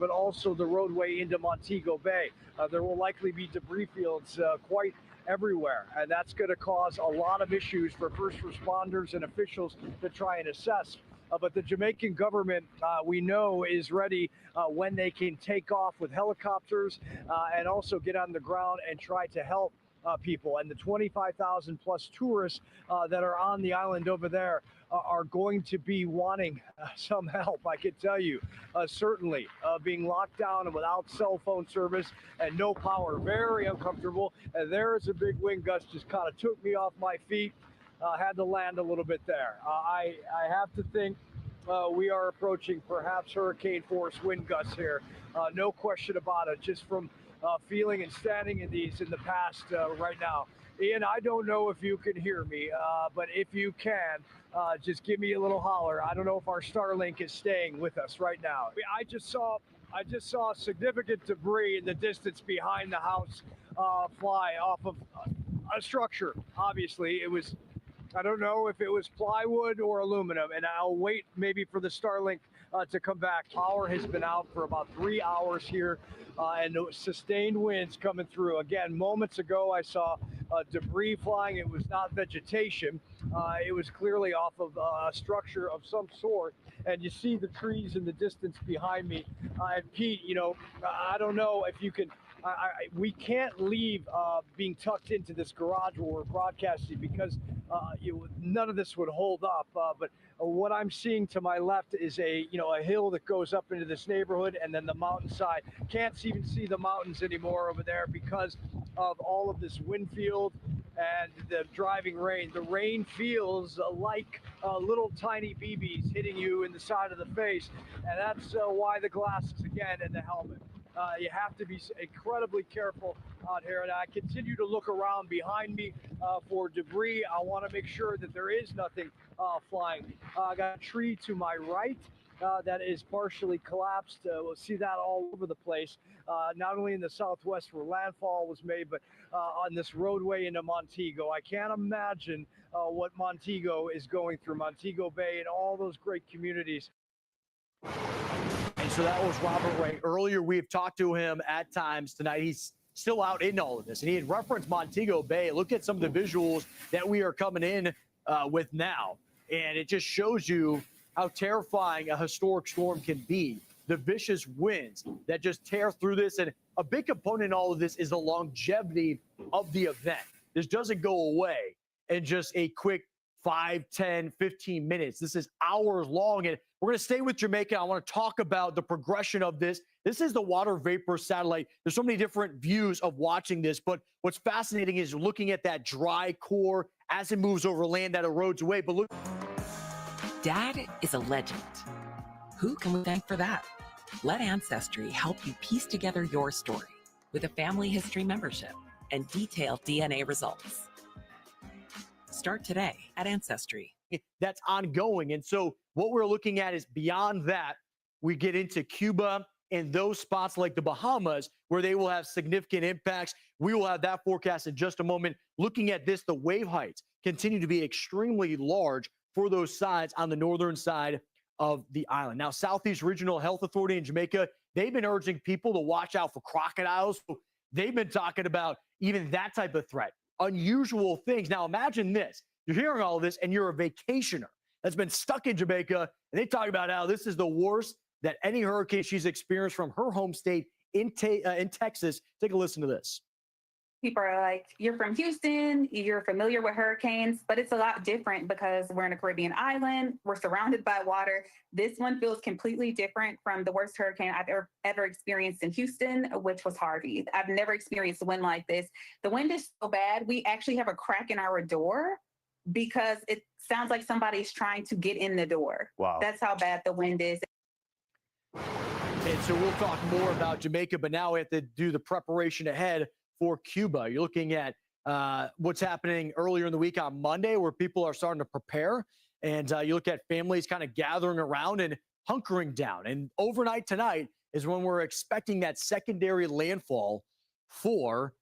but also the roadway into Montego Bay. There will likely be debris fields quite everywhere, and that's going to cause a lot of issues for first responders and officials to try and assess. But the Jamaican government, we know, is ready when they can take off with helicopters and also get on the ground and try to help people. And the 25,000 plus tourists that are on the island over there are going to be wanting some help, I can tell you. Certainly, being locked down and without cell phone service and no power, very uncomfortable. And there is a big wind gust, just kind of took me off my feet. Had to land a little bit there. I have to think we are approaching perhaps hurricane force wind gusts here. No question about it, just from feeling and standing in these in the past right now. Ian, I don't know if you can hear me, but if you can, just give me a little holler. I don't know if our Starlink is staying with us right now. I just saw significant debris in the distance behind the house fly off of a structure. Obviously, it was, I don't know if it was plywood or aluminum, and I'll wait maybe for the Starlink to come back. Power has been out for about 3 hours here, and sustained winds coming through. Again, moments ago, I saw debris flying. It was not vegetation. It was clearly off of a structure of some sort, and you see the trees in the distance behind me. And Pete, you know, I don't know if you can, we can't leave being tucked into this garage where we're broadcasting because none of this would hold up. But what I'm seeing to my left is a hill that goes up into this neighborhood, and then the mountainside. Can't even see the mountains anymore over there because of all of this wind field and the driving rain. The rain feels like little tiny BBs hitting you in the side of the face, and that's why the glasses again and the helmet. You have to be incredibly careful out here, and I continue to look around behind me for debris. I want to make sure that there is nothing flying. I got a tree to my right that is partially collapsed. We'll see that all over the place, not only in the southwest where landfall was made, but on this roadway into Montego. I can't imagine what Montego is going through, Montego Bay and all those great communities. And so that was Robert Ray. Earlier, we've talked to him at times tonight. He's still out in all of this, and he had referenced Montego Bay. Look at some of the visuals that we are coming in with now, and it just shows you how terrifying a historic storm can be. The vicious winds that just tear through this, and a big component in all of this is the longevity of the event. This doesn't go away in just a quick 5, 10, 15 minutes. This is hours long, and we're going to stay with Jamaica. I want to talk about the progression of this. This is the water vapor satellite. There's so many different views of watching this, but what's fascinating is looking at that dry core as it moves over land that erodes away. But look. Dad is a legend. Who can we thank for that? Let Ancestry help you piece together your story with a family history membership and detailed DNA results. Start today at Ancestry. That's ongoing. And so what we're looking at is beyond that, we get into Cuba and those spots like the Bahamas where they will have significant impacts. We will have that forecast in just a moment. Looking at this, the wave heights continue to be extremely large for those sides on the northern side of the island. Now, Southeast Regional Health Authority in Jamaica, they've been urging people to watch out for crocodiles. They've been talking about even that type of threat, unusual things. Now, imagine this. You're hearing all of this, and you're a vacationer that's been stuck in Jamaica, and they talk about how this is the worst that any hurricane she's experienced from her home state in Texas. Take a listen to this. People are like, you're from Houston, you're familiar with hurricanes, but it's a lot different because we're in a Caribbean island, we're surrounded by water. This one feels completely different from the worst hurricane I've ever experienced in Houston, which was Harvey. I've never experienced a wind like this. The wind is so bad, we actually have a crack in our door because it sounds like somebody's trying to get in the door. Wow. That's how bad the wind is. And so we'll talk more about Jamaica, but now we have to do the preparation ahead for Cuba. You're looking at what's happening earlier in the week on Monday where people are starting to prepare. And you look at families kind of gathering around and hunkering down. And overnight tonight is when we're expecting that secondary landfall for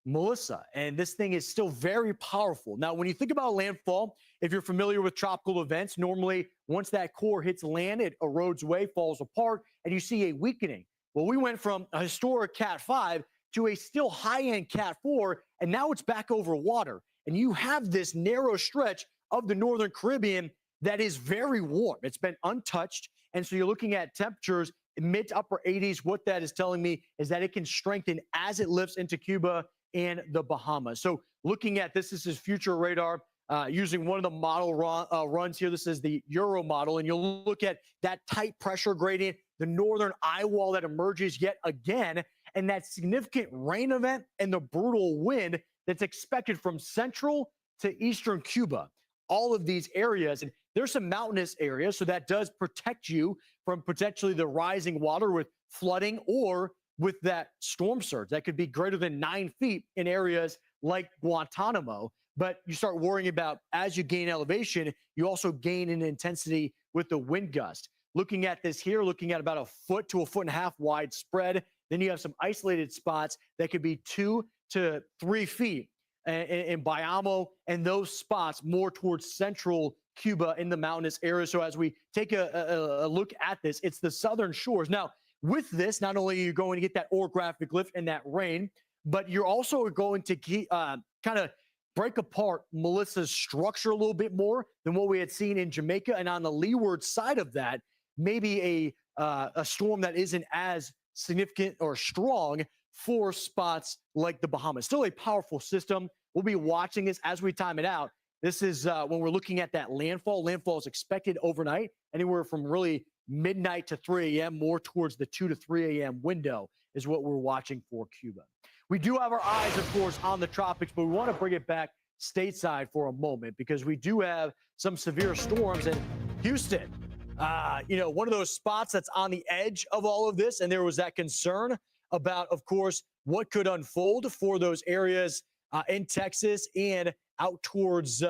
Melissa. And this thing is still very powerful. Now, when you think about landfall, if you're familiar with tropical events, normally once that core hits land, it erodes away, falls apart, and you see a weakening. Well, we went from a historic Cat 5 to a still high-end Cat 4, and now it's back over water. And you have this narrow stretch of the Northern Caribbean that is very warm. It's been untouched. And so you're looking at temperatures mid to upper 80s. What that is telling me is that it can strengthen as it lifts into Cuba and the Bahamas. So looking at this is future radar using one of the model runs here. This is the Euro model. And you'll look at that tight pressure gradient, the northern eye wall that emerges yet again, and that significant rain event and the brutal wind that's expected from central to eastern Cuba. All of these areas, and there's some mountainous areas, so that does protect you from potentially the rising water with flooding or with that storm surge that could be greater than 9 feet in areas like Guantanamo. But you start worrying about, as you gain elevation, you also gain in intensity with the wind gust. Looking at this here, looking at about 1 foot to 1.5 foot wide spread. Then you have some isolated spots that could be 2 to 3 feet in Bayamo, and those spots more towards central Cuba in the mountainous area. So as we take a look at this, it's the southern shores. Now, with this, not only are you going to get that orographic lift and that rain, but you're also going to kind of break apart Melissa's structure a little bit more than what we had seen in Jamaica. And on the leeward side of that, maybe a storm that isn't as significant or strong for spots like the Bahamas. Still a powerful system. We'll be watching this as we time it out. This is when we're looking at that landfall. Landfall is expected overnight, anywhere from really midnight to 3 a.m., more towards the 2 to 3 a.m. window is what we're watching for Cuba. We do have our eyes, of course, on the tropics, but we want to bring it back stateside for a moment because we do have some severe storms in Houston. One of those spots that's on the edge of all of this, and there was that concern about, of course, what could unfold for those areas in Texas and out towards,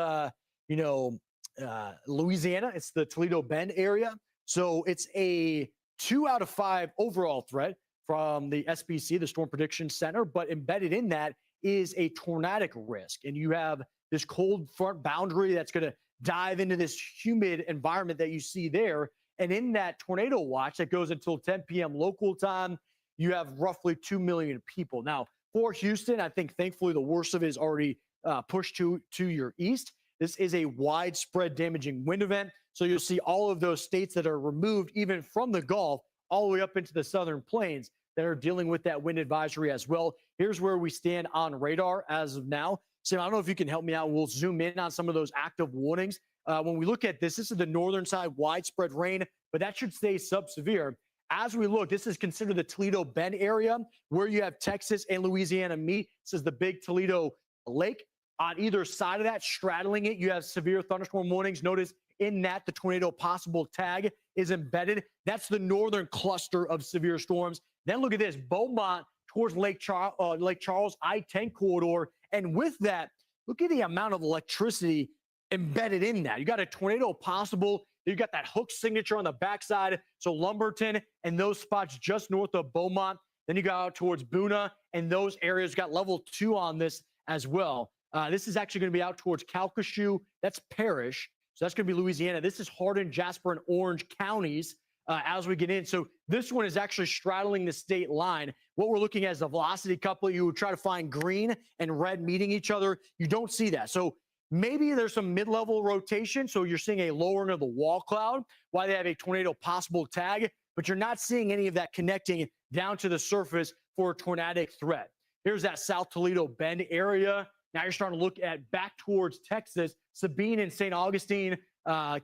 Louisiana. It's the Toledo Bend area. So it's a 2 out of 5 overall threat from the SPC, the Storm Prediction Center, but embedded in that is a tornadic risk. And you have this cold front boundary that's going to dive into this humid environment that you see there. And in that tornado watch that goes until 10 p.m. local time, you have roughly 2 million people. Now, for Houston, I think thankfully the worst of it is already pushed to your east. This is a widespread damaging wind event. So you'll see all of those states that are removed even from the Gulf all the way up into the southern plains that are dealing with that wind advisory as well. Here's where we stand on radar as of now. Sam, I don't know if you can help me out. We'll zoom in on some of those active warnings. When we look at this is the northern side, widespread rain, but that should stay sub-severe. As we look, this is considered the Toledo Bend area where you have Texas and Louisiana meet. This is the big Toledo Lake. On either side of that, straddling it, you have severe thunderstorm warnings. Notice in that the tornado possible tag is embedded. That's the northern cluster of severe storms. Then look at this, Beaumont towards Lake Charles, I-10 corridor. And with that, look at the amount of electricity embedded in that. You got a tornado possible. You got that hook signature on the backside. So Lumberton and those spots just north of Beaumont. Then you go out towards Boona and those areas got level 2 on this as well. This is actually going to be out towards Calcasieu. That's Parrish. So that's going to be Louisiana. This is Hardin, Jasper, and Orange counties as we get in. So this one is actually straddling the state line. What we're looking at is the velocity coupling. You would try to find green and red meeting each other. You don't see that. So maybe there's some mid-level rotation. So you're seeing a lowering of the wall cloud while they have a tornado possible tag, but you're not seeing any of that connecting down to the surface for a tornadic threat. Here's that South Toledo Bend area. Now you're starting to look at back towards Texas, Sabine and St. Augustine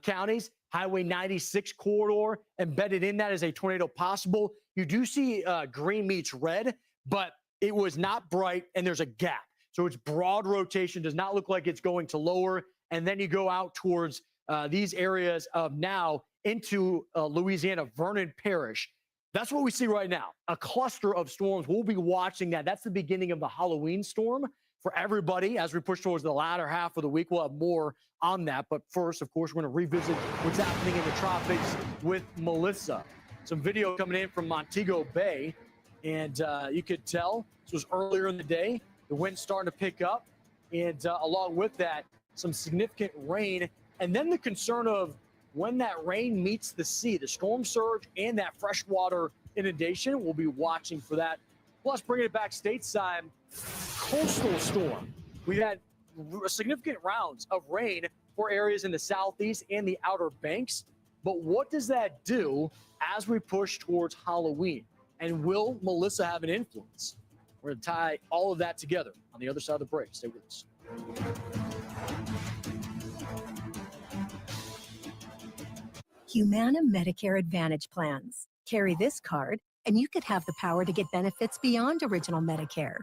counties, Highway 96 corridor. Embedded in that is a tornado possible. You do see green meets red, but it was not bright and there's a gap. So it's broad rotation, does not look like it's going to lower. And then you go out towards these areas of now into Louisiana, Vernon Parish. That's what we see right now, a cluster of storms. We'll be watching that. That's the beginning of the Halloween storm for everybody as we push towards the latter half of the week. We'll have more on that. But first, of course, we're going to revisit what's happening in the tropics with Melissa. Some video coming in from Montego Bay. And you could tell this was earlier in the day. The wind's starting to pick up. And along with that, some significant rain. And then the concern of when that rain meets the sea, the storm surge and that freshwater inundation. We'll be watching for that. Plus, bringing it back stateside, coastal storm. We had significant rounds of rain for areas in the southeast and the Outer Banks. But what does that do as we push towards Halloween? And will Melissa have an influence? We're going to tie all of that together on the other side of the break. Stay with us. Humana Medicare Advantage plans. Carry this card, and you could have the power to get benefits beyond original Medicare.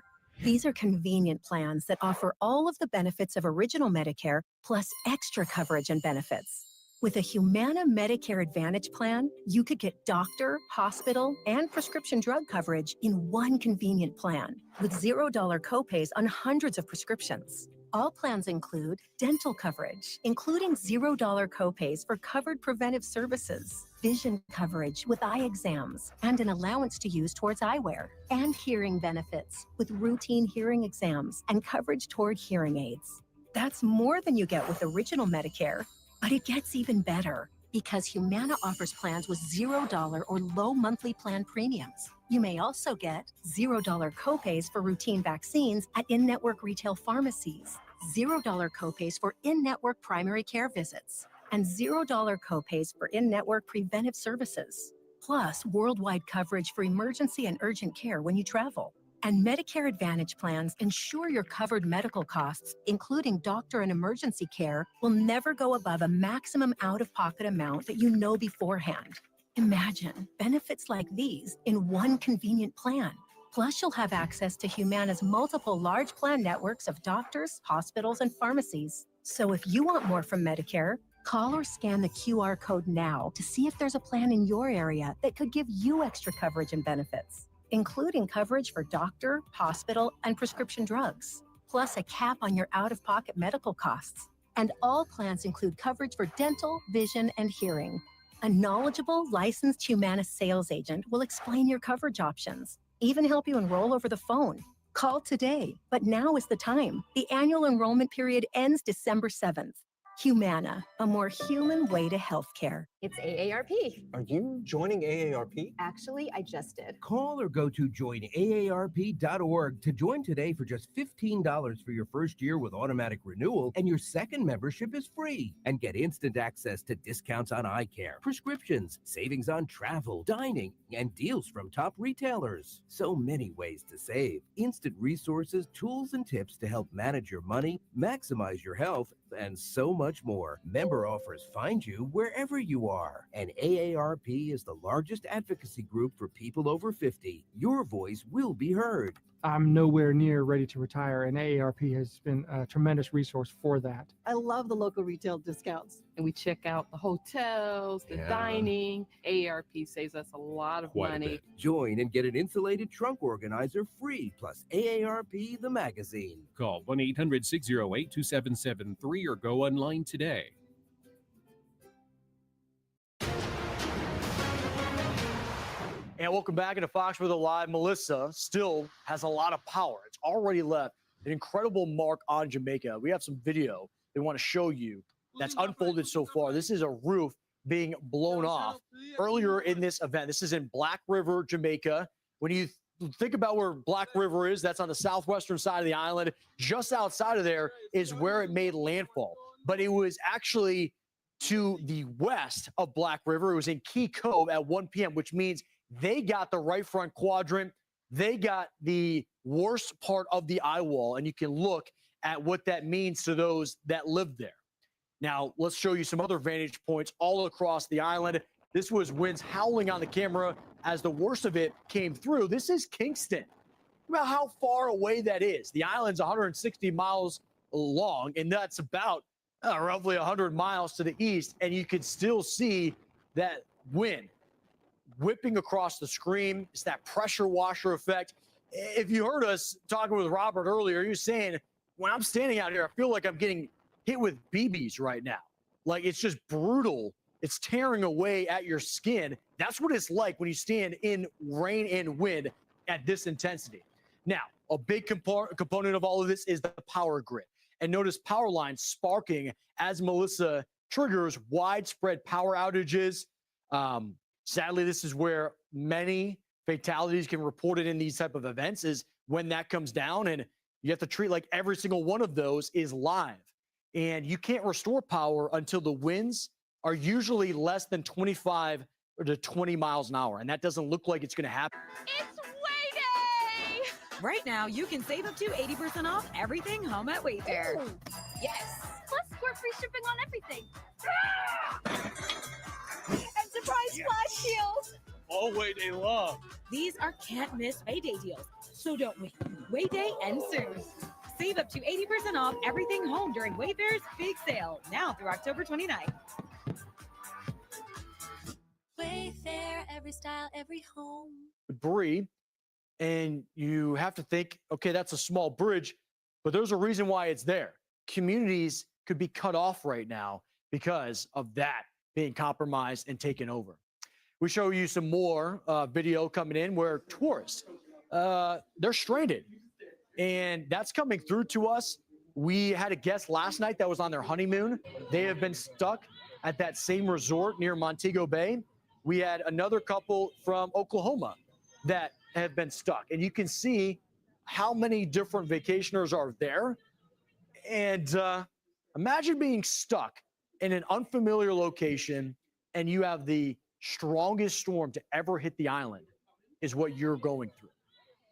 These are convenient plans that offer all of the benefits of original Medicare, plus extra coverage and benefits. With a Humana Medicare Advantage plan, you could get doctor, hospital, and prescription drug coverage in one convenient plan, with $0 copays on hundreds of prescriptions. All plans include dental coverage, including $0 copays for covered preventive services, vision coverage with eye exams, and an allowance to use towards eyewear, and hearing benefits with routine hearing exams and coverage toward hearing aids. That's more than you get with original Medicare, but it gets even better because Humana offers plans with $0 or low monthly plan premiums. You may also get $0 copays for routine vaccines at in-network retail pharmacies, $0 copays for in-network primary care visits, and $0 copays for in-network preventive services, plus worldwide coverage for emergency and urgent care when you travel. And Medicare Advantage plans ensure your covered medical costs, including doctor and emergency care, will never go above a maximum out-of-pocket amount that you know beforehand. Imagine benefits like these in one convenient plan. Plus, you'll have access to Humana's multiple large plan networks of doctors, hospitals, and pharmacies. So if you want more from Medicare, call or scan the QR code now to see if there's a plan in your area that could give you extra coverage and benefits, including coverage for doctor, hospital, and prescription drugs, plus a cap on your out-of-pocket medical costs. And all plans include coverage for dental, vision, and hearing. A knowledgeable, licensed Humana sales agent will explain your coverage options, even help you enroll over the phone. Call today, but now is the time. The annual enrollment period ends December 7th. Humana, a more human way to healthcare. It's AARP. Are you joining AARP? Actually, I just did. Call or go to joinaarp.org to join today for just $15 for your first year with automatic renewal, and your second membership is free. And get instant access to discounts on eye care, prescriptions, savings on travel, dining, and deals from top retailers. So many ways to save. Instant resources, tools, and tips to help manage your money, maximize your health, and so much more. Member offers find you wherever you are. And AARP is the largest advocacy group for people over 50. Your voice will be heard. I'm nowhere near ready to retire, and AARP has been a tremendous resource for that. I love the local retail discounts. And we check out the hotels, the dining. AARP saves us a lot of money. Join and get an insulated trunk organizer free, plus AARP the magazine. Call 1-800-608-2773 or go online today. And welcome back into Fox Weather Live. Melissa still has a lot of power. It's already left an incredible mark on Jamaica. We have some video they want to show you that's unfolded so far. This is a roof being blown off earlier in this event. This is in Black River, Jamaica. When you think about where Black River is, that's on the southwestern side of the island. Just outside of there is where it made landfall. But it was actually to the west of Black River. It was in Key Cove at 1 p.m., which means they got the right front quadrant. They got the worst part of the eye wall, and you can look at what that means to those that live there. Now, let's show you some other vantage points all across the island. This was winds howling on the camera as the worst of it came through. This is Kingston. Think about how far away that is. The island's 160 miles long, and that's about roughly 100 miles to the east, and you could still see that wind whipping across the screen. It's that pressure washer effect. If you heard us talking with Robert earlier, he was saying, when I'm standing out here, I feel like I'm getting hit with BBs right now. Like, it's just brutal. It's tearing away at your skin. That's what it's like when you stand in rain and wind at this intensity. Now, a big component of all of this is the power grid. And notice power lines sparking as Melissa triggers widespread power outages. Sadly, this is where many fatalities can report it in these type of events is when that comes down, and you have to treat like every single one of those is live. And you can't restore power until the winds are usually less than 25 to 20 miles an hour. And that doesn't look like it's going to happen. It's Way Day! Right now, you can save up to 80% off everything home at Wayfair. Ooh, yes. Plus, we're free shipping on everything. And surprise flash deals. All Way Day love. These are can't-miss Way Day deals, so don't wait. Way Day ends soon. Save up to 80% off everything home during Wayfair's big sale, now through October 29th. Wayfair, every style, every home. Debris, and you have to think, okay, that's a small bridge, but there's a reason why it's there. Communities could be cut off right now because of that being compromised and taken over. We show you some more video coming in where tourists, they're stranded, and that's coming through to us. We had a guest last night that was on their honeymoon. They have been stuck at that same resort near Montego Bay. We had another couple from Oklahoma that have been stuck, and you can see how many different vacationers are there. And imagine being stuck in an unfamiliar location, and you have the strongest storm to ever hit the island is what you're going through.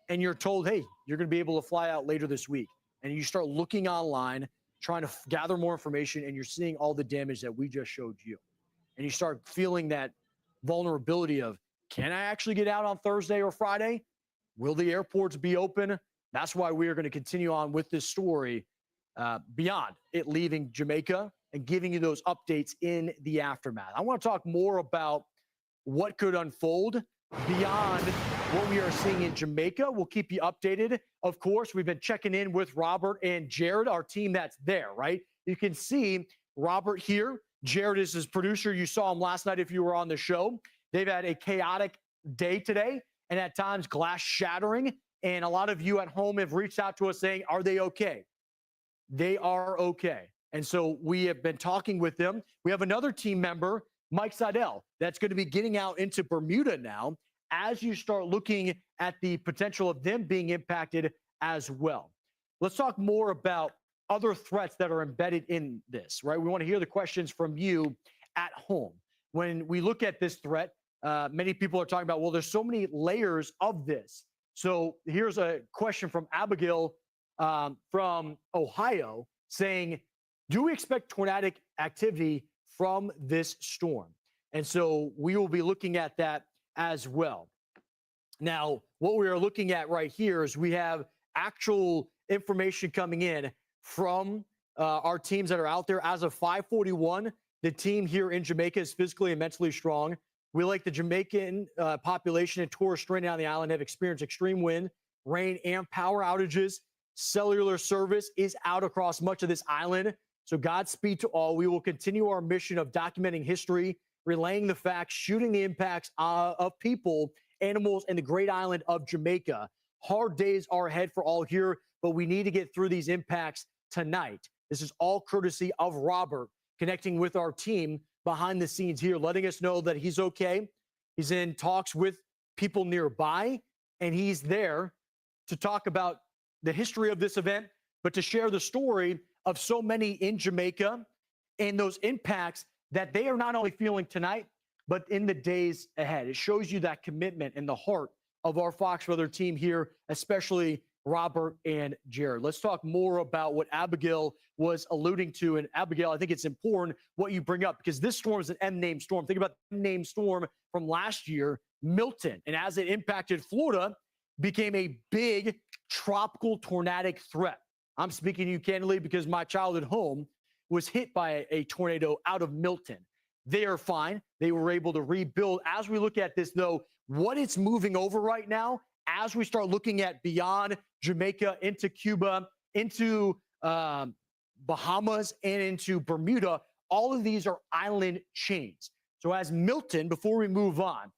And you're told, hey, you're going to be able to fly out later this week. And you start looking online, trying to gather more information, and you're seeing all the damage that we just showed you. And you start feeling that vulnerability of, can I actually get out on Thursday or Friday? Will the airports be open? That's why we are going to continue on with this story beyond it leaving Jamaica and giving you those updates in the aftermath. I want to talk more about what could unfold beyond what we are seeing in Jamaica. We'll keep you updated. Of course, we've been checking in with Robert and Jared, our team that's there, right? You can see Robert here. Jared is his producer. You saw him last night if you were on the show. They've had a chaotic day today, and at times glass shattering. And a lot of you at home have reached out to us saying, are they okay? They are okay. And so we have been talking with them. We have another team member, Mike Seidel, that's going to be getting out into Bermuda now as you start looking at the potential of them being impacted as well. Let's talk more about other threats that are embedded in this, right? We want to hear the questions from you at home. When we look at this threat, many people are talking about, well, there's so many layers of this. So here's a question from Abigail from Ohio saying, do we expect tornadic activity from this storm? And so we will be looking at that as well. Now, what we are looking at right here is we have actual information coming in from our teams that are out there. As of 5:41, the team here in Jamaica is physically and mentally strong. We, like the Jamaican population and tourists stranded on the island, have experienced extreme wind, rain, and power outages. Cellular service is out across much of this island. So Godspeed to all. We will continue our mission of documenting history, relaying the facts, shooting the impacts of people, animals, and the great island of Jamaica. Hard days are ahead for all here, but we need to get through these impacts tonight. This is all courtesy of Robert, connecting with our team behind the scenes here, letting us know that he's okay. He's in talks with people nearby, and he's there to talk about the history of this event, but to share the story of so many in Jamaica and those impacts that they are not only feeling tonight, but in the days ahead. It shows you that commitment and the heart of our Fox Weather team here, especially Robert and Jared. Let's talk more about what Abigail was alluding to. And Abigail, I think it's important what you bring up, because this storm is an M-named storm. Think about the M-named storm from last year, Milton. And as it impacted Florida, became a big tropical tornadic threat. I'm speaking to you candidly because my childhood home was hit by a tornado out of Milton. They are fine. They were able to rebuild. As we look at this, though, what it's moving over right now, as we start looking at beyond Jamaica, into Cuba, into Bahamas, and into Bermuda, all of these are island chains. So as Milton, before we move on,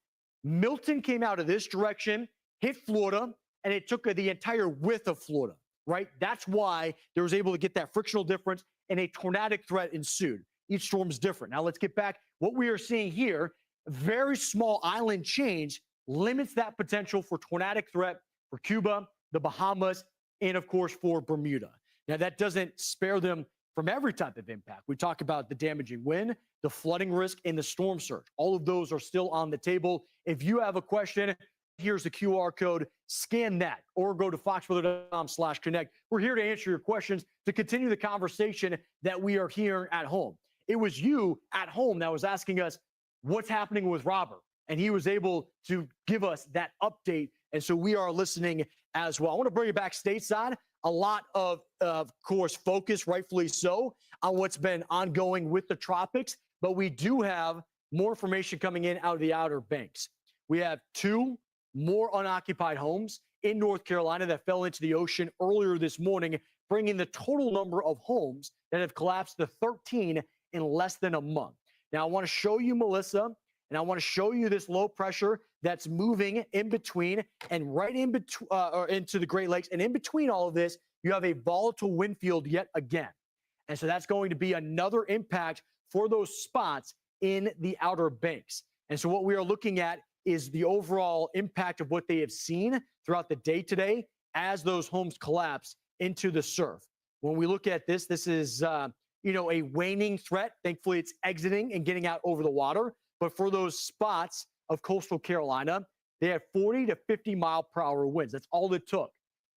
Milton came out of this direction, hit Florida, and it took the entire width of Florida, right? That's why they was able to get that frictional difference, and a tornadic threat ensued. Each storm is different. Now let's get back. What we are seeing here, very small island change limits that potential for tornadic threat for Cuba, the Bahamas, and of course for Bermuda. Now, that doesn't spare them from every type of impact. We talk about the damaging wind, the flooding risk, and the storm surge. All of those are still on the table. If you have a question, here's the QR code. Scan that or go to foxweather.com/connect. We're here to answer your questions, to continue the conversation that we are hearing at home. It was you at home that was asking us what's happening with Robert, and he was able to give us that update. And so we are listening as well. I want to bring you back stateside. A lot of course, focus, rightfully so, on what's been ongoing with the tropics. But we do have more information coming in out of the Outer Banks. We have 2 more unoccupied homes in North Carolina that fell into the ocean earlier this morning, bringing the total number of homes that have collapsed to 13 in less than a month. Now, I want to show you, Melissa, and I want to show you this low pressure that's moving in between and right in between or into the Great Lakes. And in between all of this, you have a volatile wind field yet again. And so that's going to be another impact for those spots in the Outer Banks. And so what we are looking at is the overall impact of what they have seen throughout the day today as those homes collapse into the surf. When we look at this, this is, a waning threat. Thankfully, it's exiting and getting out over the water. But for those spots of coastal Carolina, they had 40 to 50 mile per hour winds. That's all it took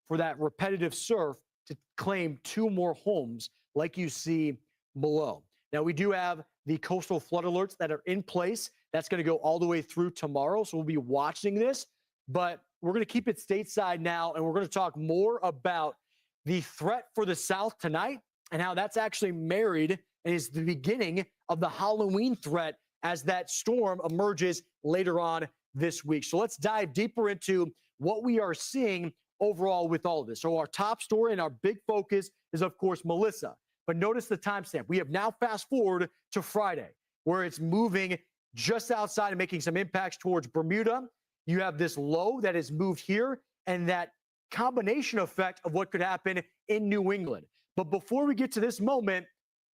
for that repetitive surf to claim 2 more homes like you see below. Now, we do have the coastal flood alerts that are in place. That's going to go all the way through tomorrow. So we'll be watching this, but we're going to keep it stateside now. And we're going to talk more about the threat for the South tonight and how that's actually married and is the beginning of the Halloween threat as that storm emerges later on this week. So let's dive deeper into what we are seeing overall with all of this. So our top story and our big focus is, of course, Melissa. But notice the timestamp. We have now fast forward to Friday, where it's moving just outside and making some impacts towards Bermuda. You have this low that has moved here and that combination effect of what could happen in New England. But before we get to this moment,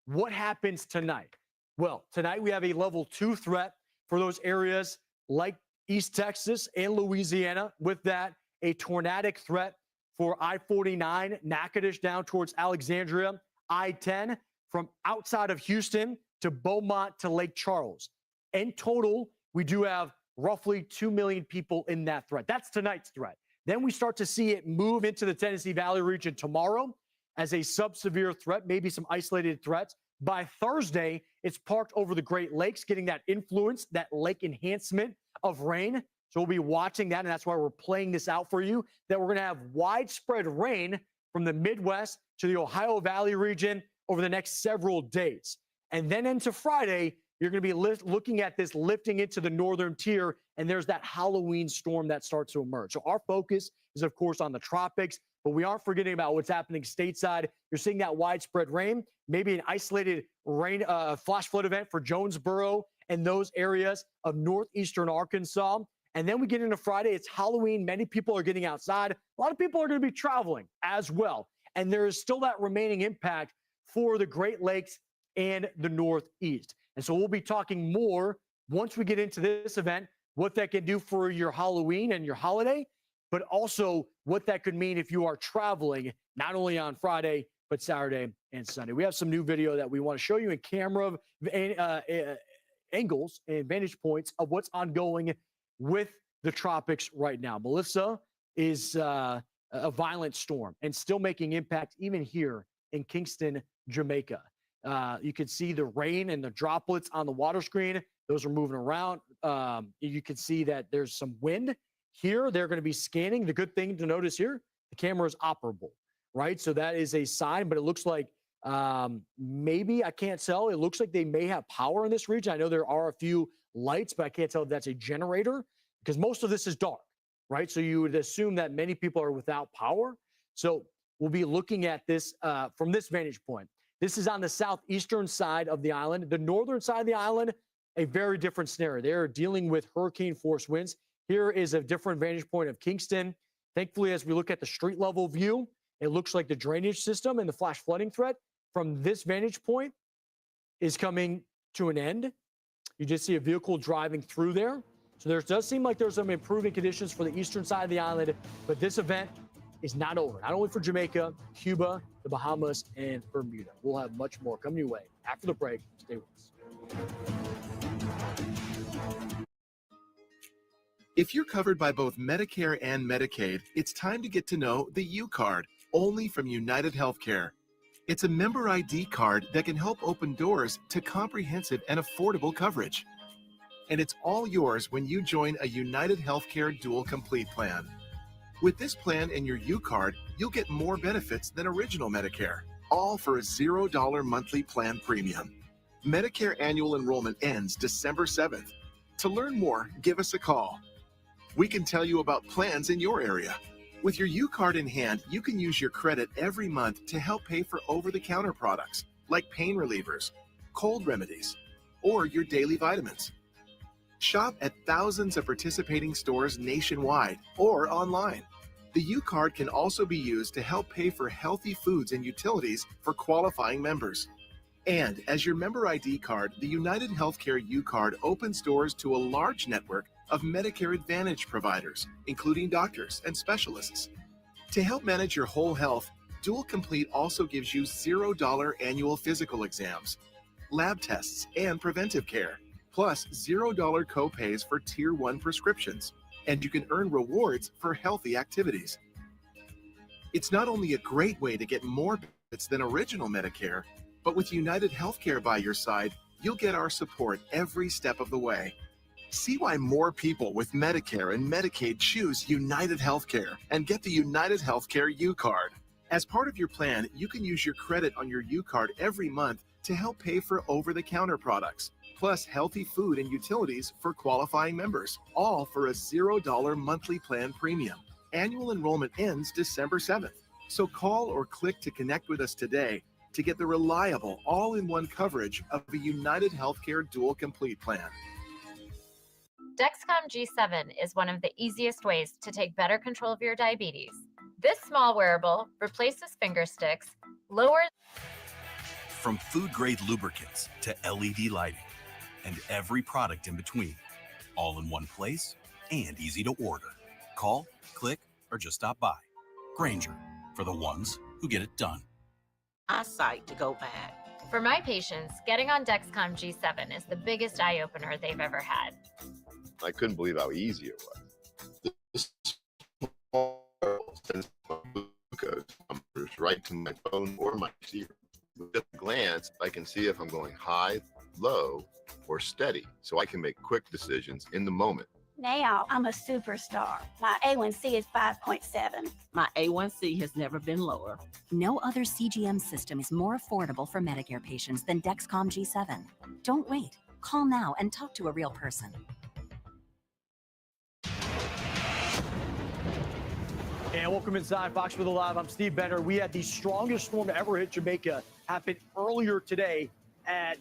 what happens tonight? Well, tonight we have a level 2 threat for those areas like East Texas and Louisiana. With that, a tornadic threat for I-49, Natchitoches down towards Alexandria, I-10 from outside of Houston to Beaumont to Lake Charles. In total, we do have roughly 2 million people in that threat. That's tonight's threat. Then we start to see it move into the Tennessee Valley region tomorrow as a sub-severe threat, maybe some isolated threats. By Thursday, it's parked over the Great Lakes, getting that influence, that lake enhancement of rain. So we'll be watching that, and that's why we're playing this out for you, that we're going to have widespread rain from the Midwest to the Ohio Valley region over the next several days. And then into Friday, you're going to be looking at this lifting into the northern tier, and there's that Halloween storm that starts to emerge. So our focus is, of course, on the tropics, but we aren't forgetting about what's happening stateside. You're seeing that widespread rain, maybe an isolated rain flash flood event for Jonesboro and those areas of northeastern Arkansas. And then we get into Friday. It's Halloween. Many people are getting outside. A lot of people are going to be traveling as well. And there is still that remaining impact for the Great Lakes and the Northeast. And so we'll be talking more once we get into this event, what that can do for your Halloween and your holiday, but also what that could mean if you are traveling, not only on Friday, but Saturday and Sunday. We have some new video that we want to show you in camera angles and vantage points of what's ongoing with the tropics right now. Melissa is a violent storm and still making impact even here in Kingston, Jamaica. You can see the rain and the droplets on the water screen. Those are moving around. You can see that there's some wind here. They're going to be scanning. The good thing to notice here, the camera is operable, right? So that is a sign, but it looks like maybe, I can't tell. It looks like they may have power in this region. I know there are a few lights, but I can't tell if that's a generator because most of this is dark, right? So you would assume that many people are without power. So we'll be looking at this from this vantage point. This is on the southeastern side of the island. The northern side of the island, a very different scenario. They're dealing with hurricane force winds. Here is a different vantage point of Kingston. Thankfully, as we look at the street level view, it looks like the drainage system and the flash flooding threat from this vantage point is coming to an end. You just see a vehicle driving through there. So there does seem like there's some improving conditions for the eastern side of the island, but this event is not over. Not only for Jamaica, Cuba, the Bahamas, and Bermuda. We'll have much more coming your way after the break. Stay with us. If you're covered by both Medicare and Medicaid, it's time to get to know the U Card, only from United Healthcare. It's a member ID card that can help open doors to comprehensive and affordable coverage. And it's all yours when you join a United Healthcare Dual Complete plan. With this plan and your U Card, you'll get more benefits than original Medicare, all for a $0 monthly plan premium. Medicare annual enrollment ends December 7th. To learn more, give us a call. We can tell you about plans in your area. With your U Card in hand, you can use your credit every month to help pay for over-the-counter products like pain relievers, cold remedies, or your daily vitamins. Shop at thousands of participating stores nationwide or online. The U Card can also be used to help pay for healthy foods and utilities for qualifying members. And as your member ID card, the United Healthcare U Card opens doors to a large network of Medicare Advantage providers, including doctors and specialists. To help manage your whole health, Dual Complete also gives you $0 annual physical exams, lab tests, and preventive care, plus $0 copays for Tier 1 prescriptions, and you can earn rewards for healthy activities. It's not only a great way to get more benefits than original Medicare, but with United Healthcare by your side, you'll get our support every step of the way. See why more people with Medicare and Medicaid choose United Healthcare and get the United Healthcare U Card. As part of your plan, you can use your credit on your U Card every month to help pay for over-the-counter products, plus healthy food and utilities for qualifying members, all for a $0 monthly plan premium. Annual enrollment ends December 7th, so call or click to connect with us today to get the reliable all-in-one coverage of a United Healthcare Dual Complete plan. Dexcom G7 is one of the easiest ways to take better control of your diabetes. This small wearable replaces finger sticks, lowers... From food-grade lubricants to LED lighting and every product in between, all in one place and easy to order. Call, click, or just stop by. Grainger, for the ones who get it done. Eyesight to go bad. For my patients, getting on Dexcom G7 is the biggest eye-opener they've ever had. I couldn't believe how easy it was. This small sends my glucose numbers right to my phone or my receiver. With a glance, I can see if I'm going high, low, or steady, so I can make quick decisions in the moment. Now I'm a superstar. My A1C is 5.7. My A1C has never been lower. No other CGM system is more affordable for Medicare patients than Dexcom G7. Don't wait. Call now and talk to a real person. And welcome inside Fox Weather Live. I'm Steve Benner. We had the strongest storm to ever hit Jamaica happen earlier today at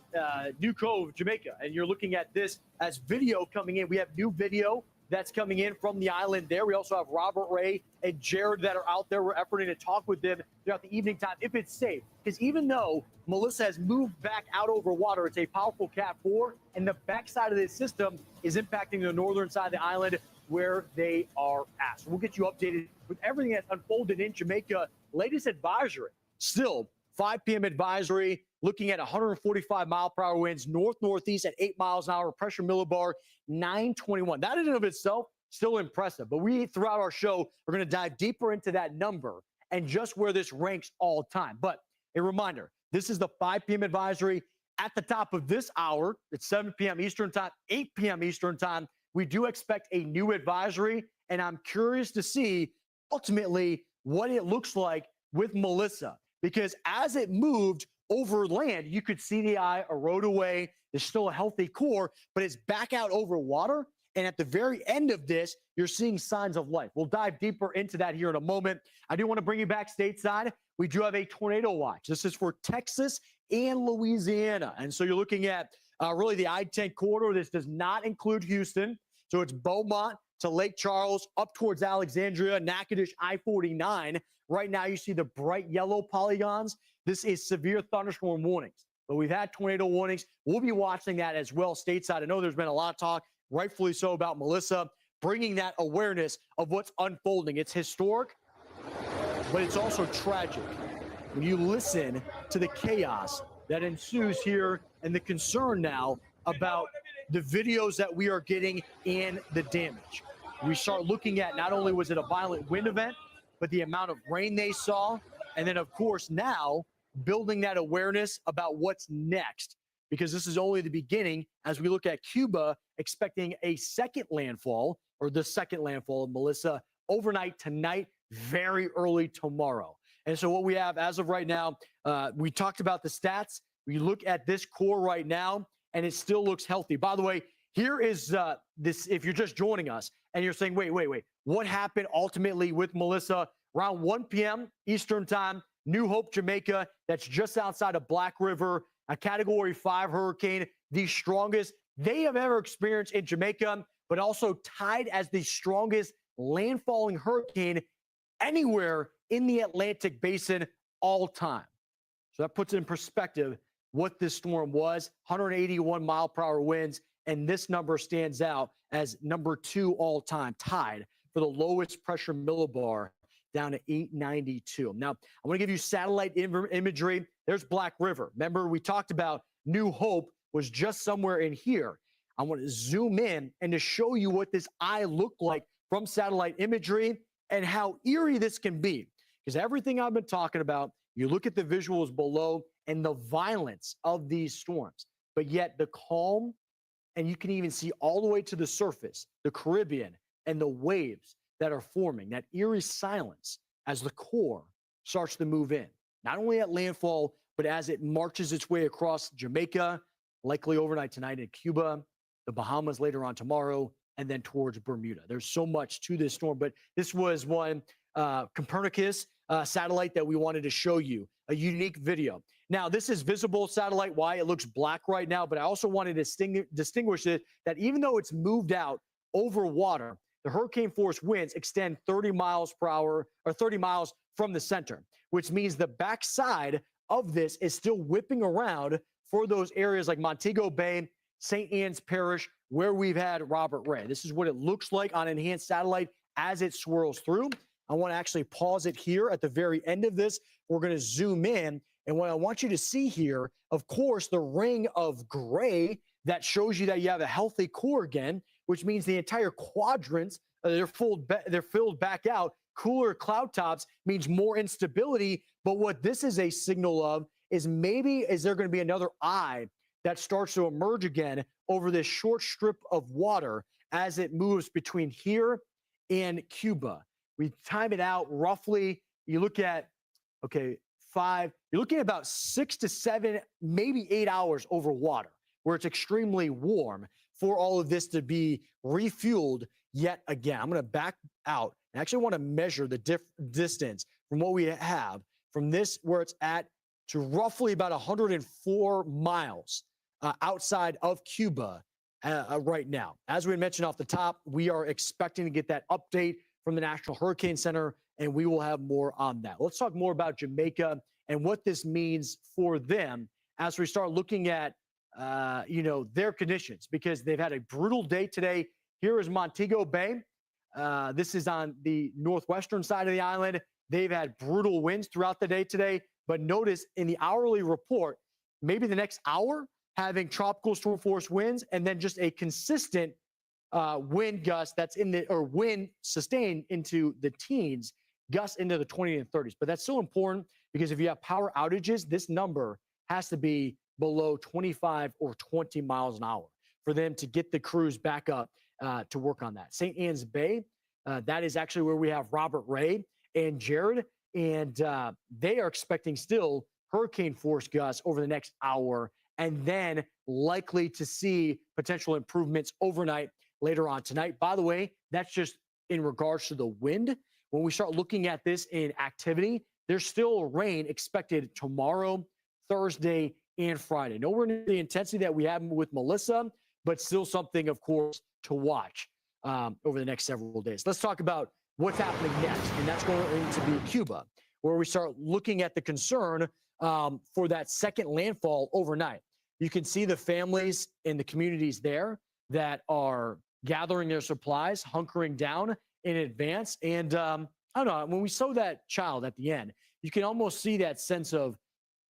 New Cove, Jamaica. And you're looking at this as video coming in. We have new video that's coming in from the island there. We also have Robert Ray and Jared that are out there. We're efforting to talk with them throughout the evening time if it's safe. Because even though Melissa has moved back out over water, it's a powerful Cat 4, and the backside of this system is impacting the northern side of the island where they are at. So we'll get you updated with everything that's unfolded in Jamaica. Latest advisory, still 5 p.m. advisory, looking at 145 mile per hour winds, north-northeast at 8 miles an hour, pressure millibar 921. That in and of itself, still impressive. But we, throughout our show, are going to dive deeper into that number and just where this ranks all time. But a reminder, this is the 5 p.m. advisory. At the top of this hour, it's 7 p.m. Eastern time, 8 p.m. Eastern time. We do expect a new advisory, and I'm curious to see ultimately what it looks like with Melissa, because as it moved over land, you could see the eye erode away. There's still a healthy core, but it's back out over water. And at the very end of this, you're seeing signs of life. We'll dive deeper into that here in a moment. I do want to bring you back stateside. We do have a tornado watch. This is for Texas and Louisiana. And so you're looking at really the I-10 corridor. This does not include Houston. So it's Beaumont to Lake Charles, up towards Alexandria, Natchitoches, I-49. Right now you see the bright yellow polygons. This is severe thunderstorm warnings. But we've had tornado warnings. We'll be watching that as well stateside. I know there's been a lot of talk rightfully so, about Melissa bringing that awareness of what's unfolding. It's historic, but it's also tragic when you listen to the chaos that ensues here and the concern now about the videos that we are getting and the damage. We start looking at not only was it a violent wind event, but the amount of rain they saw. And then, of course, now building that awareness about what's next, because this is only the beginning as we look at Cuba expecting a second landfall, or the second landfall of Melissa overnight tonight, very early tomorrow. And so what we have as of right now, we talked about the stats. We look at this core right now, and it still looks healthy. By the way, here is this, if you're just joining us and you're saying, wait, what happened ultimately with Melissa? Around 1 p.m. Eastern time, New Hope, Jamaica, that's just outside of Black River, a Category 5 hurricane, the strongest they have ever experienced in Jamaica, but also tied as the strongest landfalling hurricane anywhere in the Atlantic basin all time. So that puts in perspective what this storm was, 181 mile per hour winds, and this number stands out as number 2 all time, tied for the lowest pressure millibar, down to 892. Now, I want to give you satellite imagery. There's Black River. Remember, we talked about New Hope was just somewhere in here. I want to zoom in and to show you what this eye looked like from satellite imagery and how eerie this can be. Because everything I've been talking about, you look at the visuals below and the violence of these storms, but yet the calm, and you can even see all the way to the surface, the Caribbean and the waves that are forming, that eerie silence as the core starts to move in, not only at landfall, but as it marches its way across Jamaica, likely overnight tonight in Cuba, the Bahamas later on tomorrow, and then towards Bermuda. There's so much to this storm, but this was one Copernicus satellite that we wanted to show you, a unique video. Now, this is visible satellite. Why? It looks black right now, but I also wanted to distinguish it that even though it's moved out over water, the hurricane force winds extend 30 miles per hour or 30 miles from the center, which means the backside of this is still whipping around for those areas like Montego Bay, St. Anne's Parish, where we've had Robert Ray. This is what it looks like on enhanced satellite as it swirls through. I want to actually pause it here at the very end of this. We're going to zoom in. And what I want you to see here, of course, the ring of gray that shows you that you have a healthy core again, which means the entire quadrants, they're filled back out. Cooler cloud tops means more instability. But what this is a signal of is maybe is there going to be another eye that starts to emerge again over this short strip of water as it moves between here and Cuba. We time it out roughly. You look at, you're looking at about 6 to 7, maybe 8 hours over water, where it's extremely warm for all of this to be refueled yet again. I'm going to back out and actually want to measure the distance from what we have from this, where it's at, to roughly about 104 miles outside of Cuba right now. As we mentioned off the top, we are expecting to get that update from the National Hurricane Center, and we will have more on that. Let's talk more about Jamaica and what this means for them as we start looking at, their conditions, because they've had a brutal day today. Here is Montego Bay. This is on the northwestern side of the island. They've had brutal winds throughout the day today, but notice in the hourly report, maybe the next hour, having tropical storm force winds and then just a consistent wind gust that's wind sustained into the teens, gusts into the 20s and 30s. But that's so important because if you have power outages, this number has to be below 25 or 20 miles an hour for them to get the crews back up to work on that. St. Anne's Bay, that is actually where we have Robert Ray and Jared, and they are expecting still hurricane force gusts over the next hour, and then likely to see potential improvements overnight later on tonight. By the way, that's just in regards to the wind. When we start looking at this in activity, there's still rain expected tomorrow, Thursday, and Friday. Nowhere near the intensity that we have with Melissa, but still something, of course, to watch over the next several days. Let's talk about what's happening next, and that's going to be Cuba, where we start looking at the concern for that second landfall overnight. You can see the families and the communities there. that are gathering their supplies, hunkering down in advance. And I don't know, when we saw that child at the end, you can almost see that sense of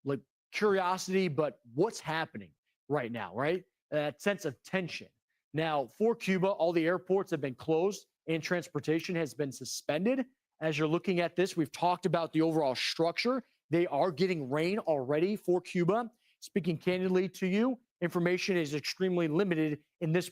like curiosity, but what's happening right now, right? That sense of tension. Now, for Cuba, all the airports have been closed and transportation has been suspended. As you're looking at this, we've talked about the overall structure. They are getting rain already for Cuba. Speaking candidly to you, information is extremely limited in this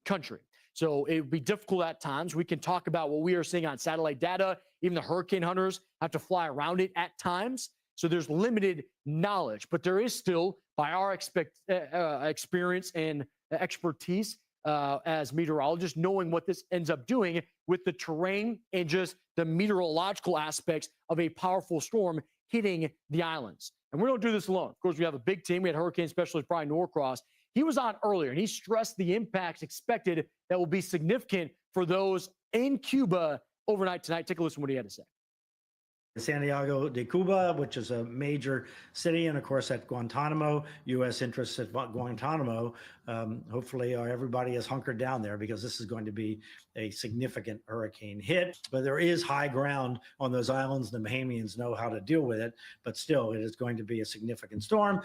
country. So it would be difficult at times. We can talk about what we are seeing on satellite data. Even the hurricane hunters have to fly around it at times. So there's limited knowledge, but there is still, by our experience and expertise as meteorologists, knowing what this ends up doing with the terrain and just the meteorological aspects of a powerful storm hitting the islands. And we don't do this alone. Of course, we have a big team. We had hurricane specialist Brian Norcross. He was on earlier, and he stressed the impacts expected that will be significant for those in Cuba overnight tonight. Take a listen to what he had to say. Santiago de Cuba, which is a major city, and of course at Guantanamo, U.S. interests at Guantanamo. Hopefully everybody is hunkered down there because this is going to be a significant hurricane hit. But there is high ground on those islands. The Bahamians know how to deal with it, but still it is going to be a significant storm.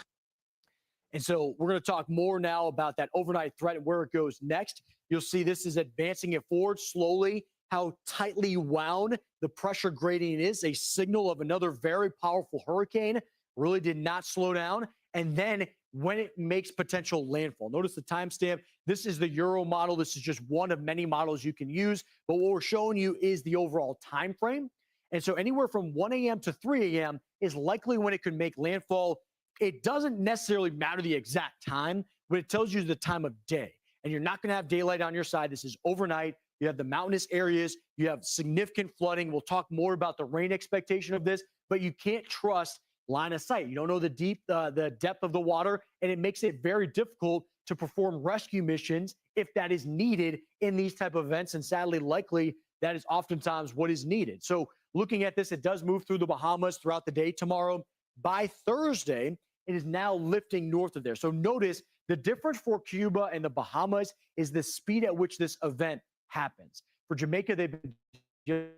And so we're going to talk more now about that overnight threat and where it goes next. You'll see this is advancing it forward slowly, how tightly wound the pressure gradient is, a signal of another very powerful hurricane. Really did not slow down. And then when it makes potential landfall, notice the timestamp. This is the Euro model. This is just one of many models you can use. But what we're showing you is the overall time frame. And so anywhere from 1 a.m. to 3 a.m. is likely when it could make landfall. It doesn't necessarily matter the exact time, but it tells you the time of day. And you're not going to have daylight on your side. This is overnight. You have the mountainous areas. You have significant flooding. We'll talk more about the rain expectation of this, but you can't trust line of sight. You don't know the depth of the water, and it makes it very difficult to perform rescue missions if that is needed in these type of events. And sadly, likely that is oftentimes what is needed. So looking at this, it does move through the Bahamas throughout the day tomorrow. By Thursday, it is now lifting north of there. So notice the difference for Cuba and the Bahamas is the speed at which this event happens. For Jamaica, they've been doing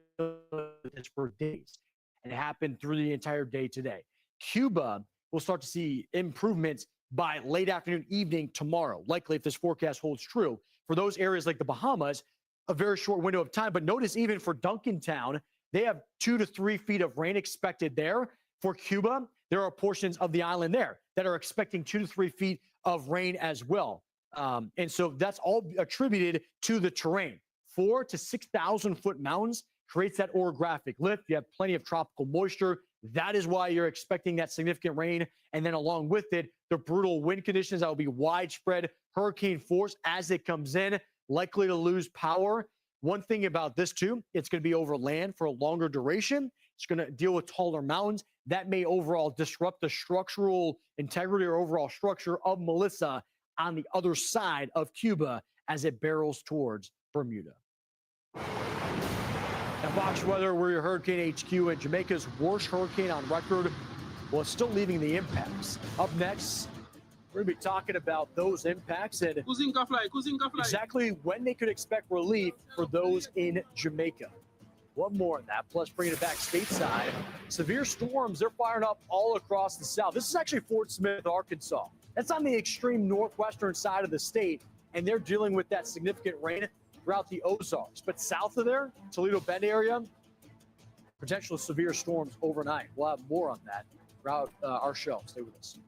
this for days, and it happened through the entire day today. Cuba will start to see improvements by late afternoon, evening tomorrow, likely if this forecast holds true. For those areas like the Bahamas, a very short window of time. But notice even for Duncantown, they have 2 to 3 feet of rain expected there. For Cuba, there are portions of the island there that are expecting 2 to 3 feet of rain as well. And so that's all attributed to the terrain. 4 to 6,000 foot mountains creates that orographic lift. You have plenty of tropical moisture. That is why you're expecting that significant rain. And then along with it, the brutal wind conditions that will be widespread hurricane force as it comes in, likely to lose power. One thing about this too, it's going to be over land for a longer duration. It's going to deal with taller mountains. That may overall disrupt the structural integrity or overall structure of Melissa on the other side of Cuba as it barrels towards Bermuda. Now, Fox Weather, we're your Hurricane HQ, and Jamaica's worst hurricane on record. Well, it's still leaving the impacts. Up next, we're going to be talking about those impacts and exactly when they could expect relief for those in Jamaica. One more on that, plus bringing it back stateside. Severe storms, they're firing up all across the south. This is actually Fort Smith, Arkansas. That's on the extreme northwestern side of the state, and they're dealing with that significant rain throughout the Ozarks. But south of there, Toledo Bend area, potential severe storms overnight. We'll have more on that throughout our show. Stay with us.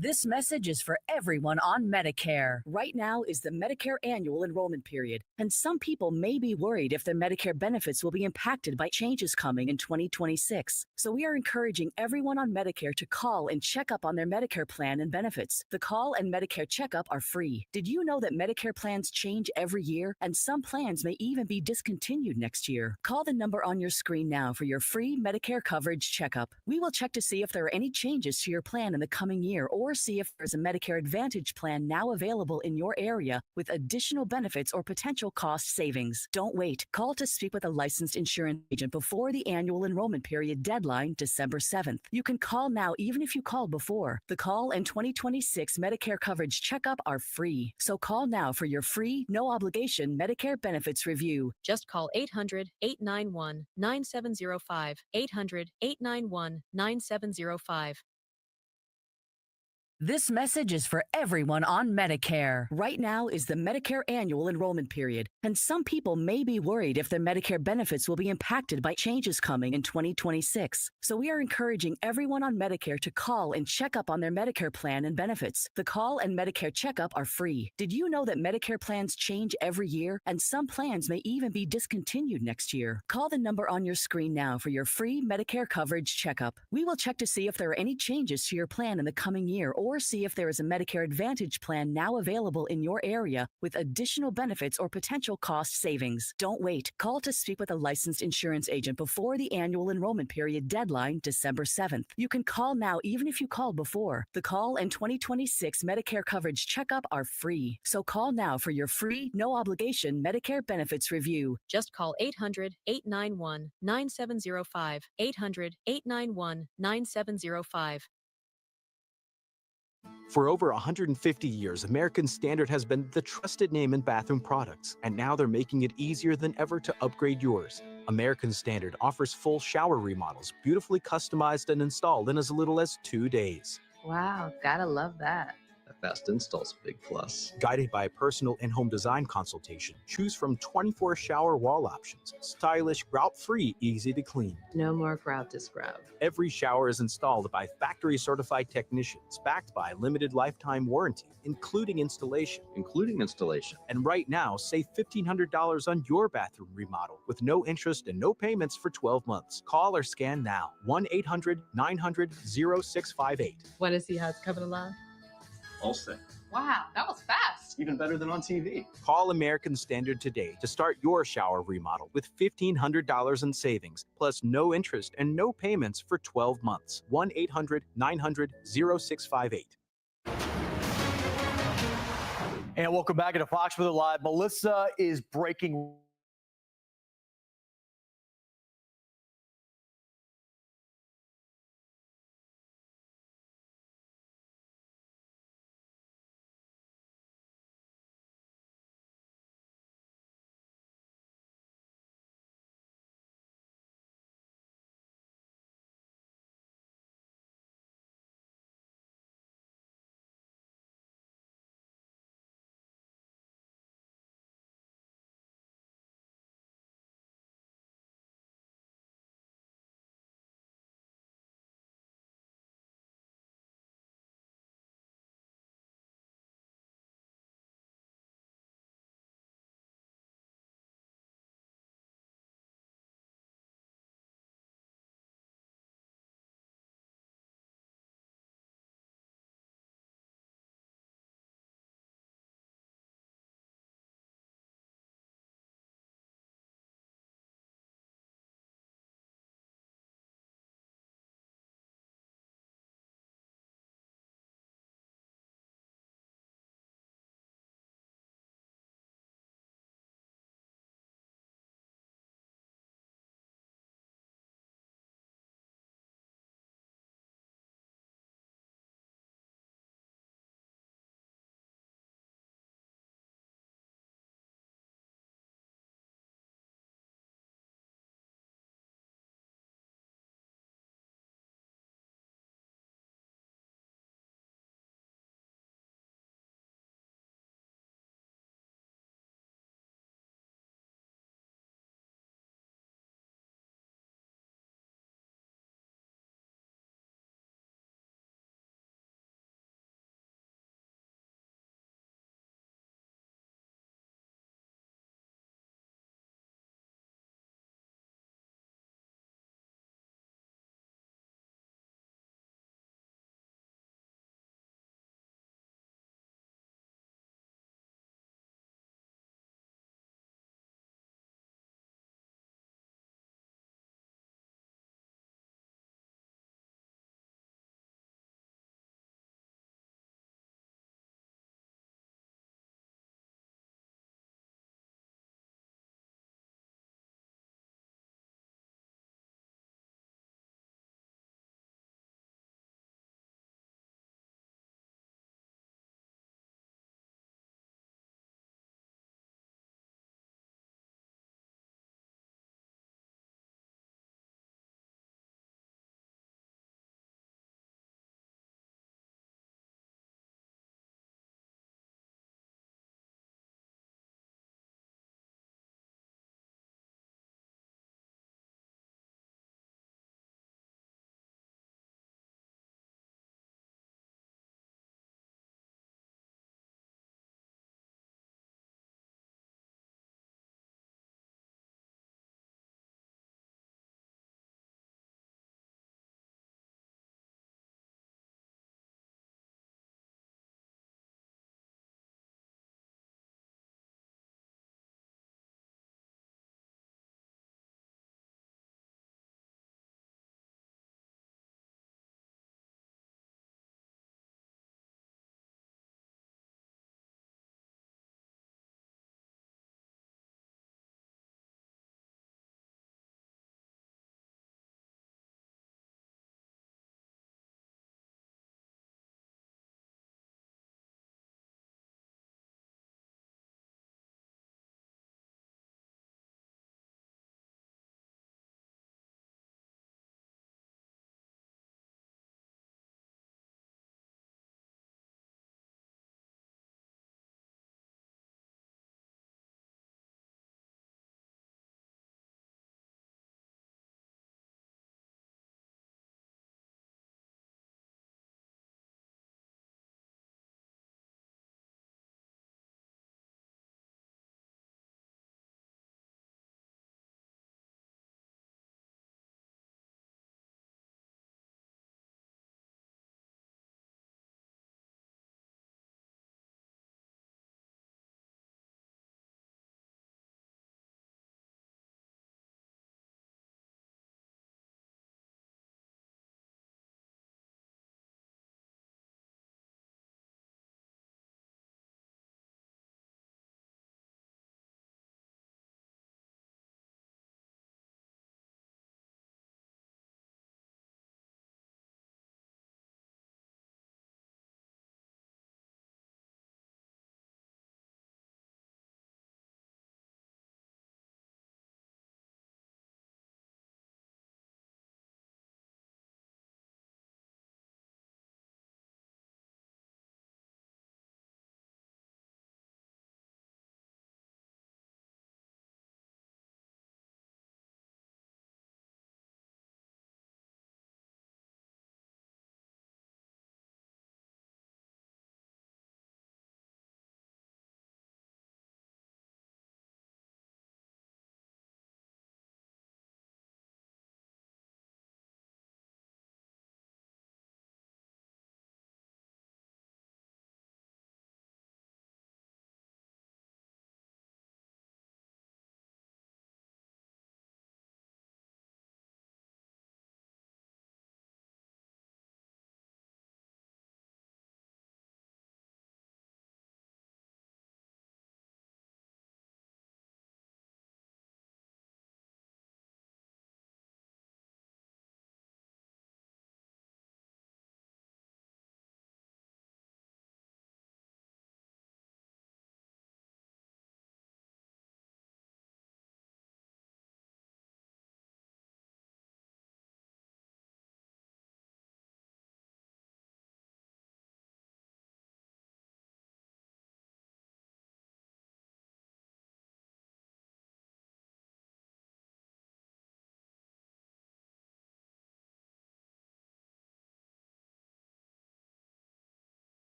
This message is for everyone on Medicare. Right now is the Medicare annual enrollment period, and some people may be worried if their Medicare benefits will be impacted by changes coming in 2026. So we are encouraging everyone on Medicare to call and check up on their Medicare plan and benefits. The call and Medicare checkup are free. Did you know that Medicare plans change every year, and some plans may even be discontinued next year? Call the number on your screen now for your free Medicare coverage checkup. We will check to see if there are any changes to your plan in the coming year or or see if there's a Medicare Advantage plan now available in your area with additional benefits or potential cost savings. Don't wait. Call to speak with a licensed insurance agent before the annual enrollment period deadline, December 7th. You can call now even if you called before. The call and 2026 Medicare coverage checkup are free. So call now for your free, no obligation Medicare benefits review. Just call 800-891-9705. 800-891-9705. This message is for everyone on Medicare. Right now is the Medicare annual enrollment period, and some people may be worried if their Medicare benefits will be impacted by changes coming in 2026. So we are encouraging everyone on Medicare to call and check up on their Medicare plan and benefits. The call and Medicare checkup are free. Did you know that Medicare plans change every year, and some plans may even be discontinued next year? Call the number on your screen now for your free Medicare coverage checkup. We will check to see if there are any changes to your plan in the coming year, or see if there is a Medicare Advantage plan now available in your area with additional benefits or potential cost savings. Don't wait. Call to speak with a licensed insurance agent before the annual enrollment period deadline, December 7th. You can call now even if you called before. The call and 2026 Medicare coverage checkup are free. So call now for your free, no obligation Medicare benefits review. Just call 800-891-9705. 800-891-9705. For over 150 years, American Standard has been the trusted name in bathroom products, and now they're making it easier than ever to upgrade yours. American Standard offers full shower remodels, beautifully customized and installed in as little as 2 days. Wow, gotta love that. A fast install's a big plus. Guided by a personal in-home design consultation, choose from 24 shower wall options, stylish, grout-free, easy to clean. No more grout to scrub. Every shower is installed by factory-certified technicians, backed by limited lifetime warranty, including installation. And right now, save $1,500 on your bathroom remodel with no interest and no payments for 12 months. Call or scan now. 1-800-900-0658. Want to see how it's coming along? All set. Wow, that was fast. Even better than on TV. Call American Standard today to start your shower remodel with $1,500 in savings, plus no interest and no payments for 12 months. 1-800-900-0658. And welcome back into Fox with It Live. Melissa is breaking